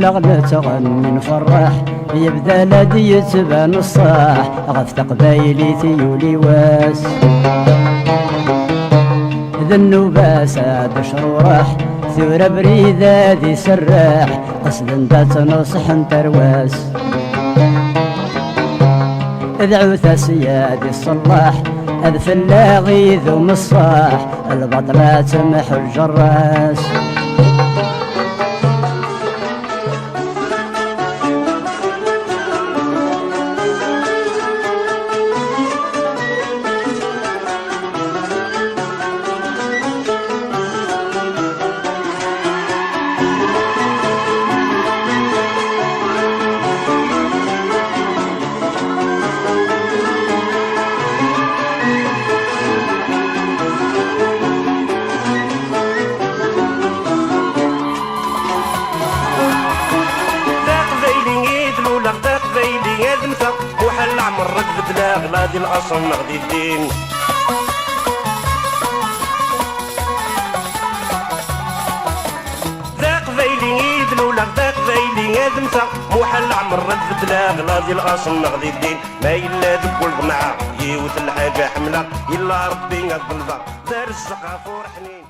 ولا نتغني نفرح يبدا لدي يتبان الصاح غف تقبايلي ثيولي واس ذا النوبة ساد شروح ثورة بريدة دي سراح قصد دا تنصح نترواس ادعو ثاسيادي الصلاح اذف اللاغي ذو مصاح البطلة تمحو الجراس وحل عمر ركبت لا غلادي الاصل نغدي الدين ذاق ذيلي يد لولا ذاق ذيلي يدمسا وحل عمر ركبت لا غلادي الاصل نغدي الدين ما إلا ذك والقنعة يوت الحاجة حملة إلا ربي الظلفة دار السقا فرحني